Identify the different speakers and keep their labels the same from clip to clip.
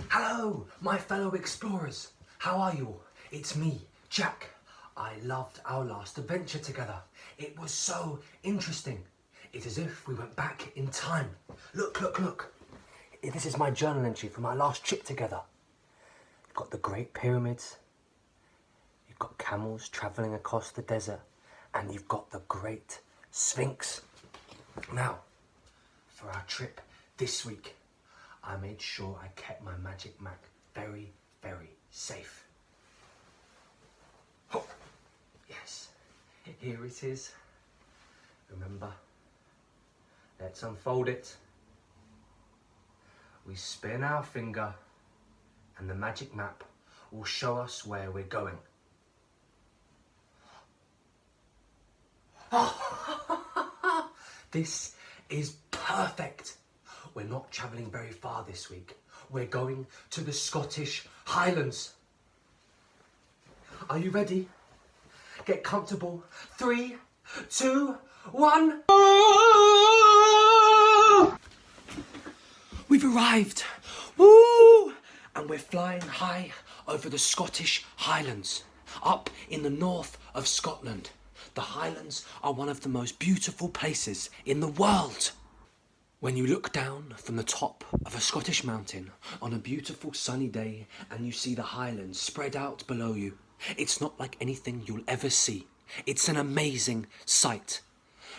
Speaker 1: Hello, my fellow explorers. How are you all? It's me, Jack. I loved our last adventure together. It was so interesting. It's as if we went back in time. Look, look, look. This is my journal entry from our last trip together. You've got the Great Pyramids. You've got camels travelling across the desert. And you've got the Great Sphinx. Now, for our trip this week, I made sure I kept my magic Mac very, very safe. Oh, yes, here it is. Remember, let's unfold it. We spin our finger and the magic map will show us where we're going. This is perfect. We're not travelling very far this week. We're going to the Scottish Highlands. Are you ready? Get comfortable. 3, 2, 1. We've arrived. Woo! And we're flying high over the Scottish Highlands, up in the north of Scotland. The Highlands are one of the most beautiful places in the world. When you look down from the top of a Scottish mountain on a beautiful sunny day and you see the Highlands spread out below you, it's not like anything you'll ever see. It's an amazing sight.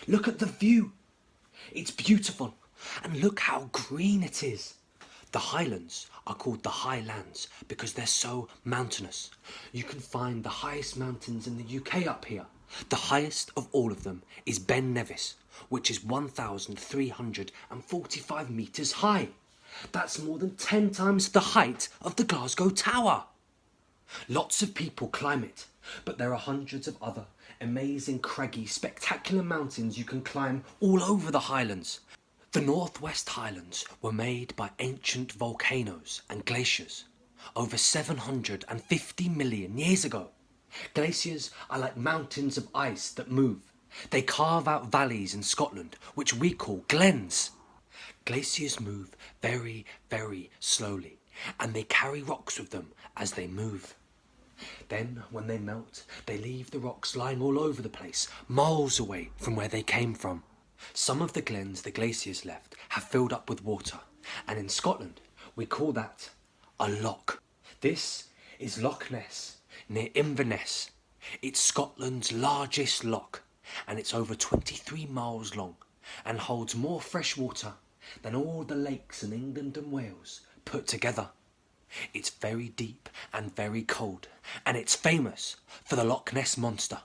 Speaker 1: Look at the view. It's beautiful. And look how green it is. The Highlands are called the Highlands because they're so mountainous. You can find the highest mountains in the UK up here. The highest of all of them is Ben Nevis, which is 1,345 metres high. That's more than 10 times the height of the Glasgow Tower. Lots of people climb it, but there are hundreds of other amazing, craggy, spectacular mountains you can climb all over the Highlands. The Northwest Highlands were made by ancient volcanoes and glaciers over 750 million years ago. Glaciers are like mountains of ice that move. They carve out valleys in Scotland, which we call glens. Glaciers move very, very slowly, and they carry rocks with them as they move. Then, when they melt, they leave the rocks lying all over the place, miles away from where they came from. Some of the glens the glaciers left have filled up with water, and in Scotland, we call that a loch. This is Loch Ness, near Inverness. It's Scotland's largest loch, and it's over 23 miles long and holds more fresh water than all the lakes in England and Wales put together. It's very deep and very cold, and it's famous for the Loch Ness monster.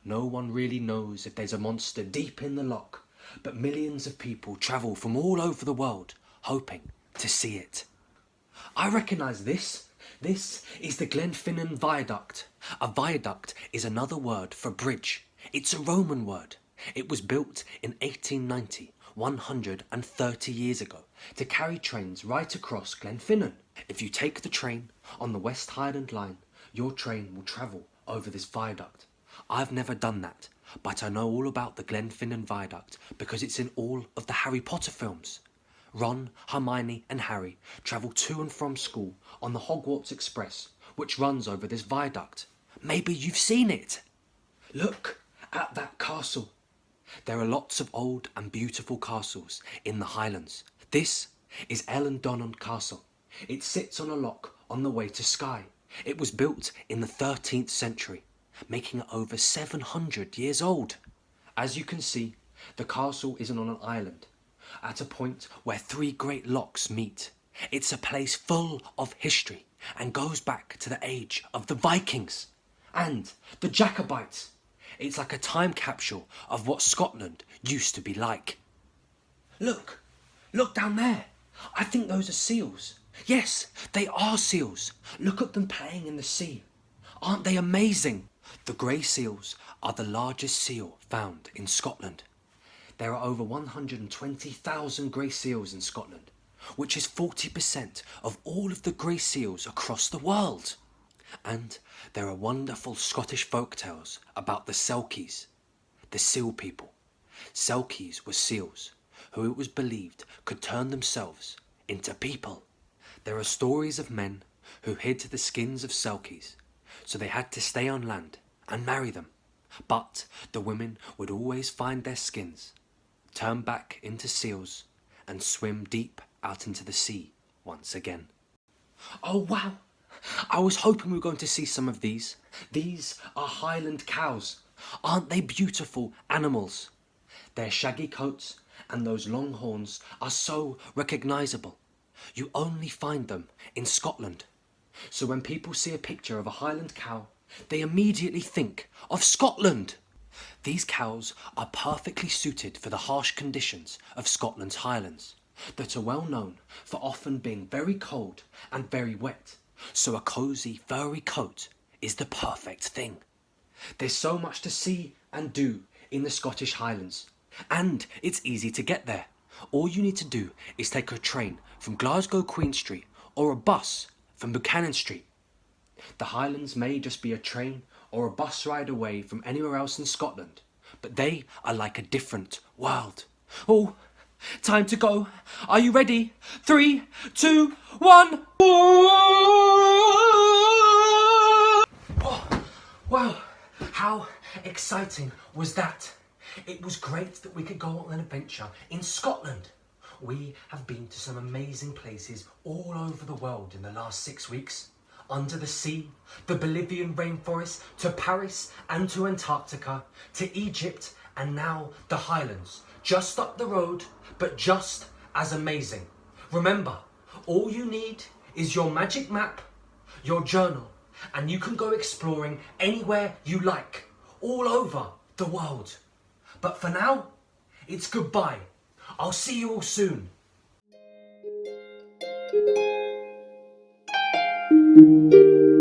Speaker 1: No one really knows if there's a monster deep in the loch, but millions of people travel from all over the world hoping to see it. I recognise this. This is the Finnen Viaduct. A viaduct is another word for bridge. It's a Roman word. It was built in 1890, 130 years ago, to carry trains right across Finnen. If you take the train on the West Highland line, your train will travel over this viaduct. I've never done that, but I know all about the Finnen Viaduct because it's in all of the Harry Potter films. Ron, Hermione and Harry travel to and from school on the Hogwarts Express, which runs over this viaduct. Maybe you've seen it. Look at that castle. There are lots of old and beautiful castles in the Highlands. This is Donnan Castle. It sits on a loch on the way to Skye. It was built in the 13th century, making it over 700 years old. As you can see, the castle isn't on an island, at a point where 3 great lochs meet. It's a place full of history and goes back to the age of the Vikings and the Jacobites. It's like a time capsule of what Scotland used to be like. Look down there. I think those are seals. Yes, they are seals. Look at them playing in the sea. Aren't they amazing? The grey seals are the largest seal found in Scotland. There are over 120,000 grey seals in Scotland, which is 40% of all of the grey seals across the world. And there are wonderful Scottish folk tales about the Selkies. the seal people. Selkies were seals, who it was believed could turn themselves into people. There are stories of men who hid the skins of Selkies, so they had to stay on land and marry them. But the women would always find their skins, turn back into seals, and swim deep out into the sea once again. Oh wow! I was hoping we were going to see some of these. These are Highland cows. Aren't they beautiful animals? Their shaggy coats and those long horns are so recognisable. You only find them in Scotland. So when people see a picture of a Highland cow, they immediately think of Scotland. These cows are perfectly suited for the harsh conditions of Scotland's Highlands, that are well known for often being very cold and very wet. So a cosy, furry coat is the perfect thing. There's so much to see and do in the Scottish Highlands, and it's easy to get there. All you need to do is take a train from Glasgow Queen Street or a bus from Buchanan Street. The Highlands may just be a train or a bus ride away from anywhere else in Scotland, but they are like a different world. Oh, time to go. Are you ready? 3, 2, 1. Oh, wow, how exciting was that? It was great that we could go on an adventure in Scotland. We have been to some amazing places all over the world in the last 6 weeks. Under the sea, the Bolivian rainforest, to Paris and to Antarctica, to Egypt, and now the Highlands. Just up the road, but just as amazing. Remember, all you need is your magic map, your journal, and you can go exploring anywhere you like, all over the world. But for now, it's goodbye. I'll see you all soon.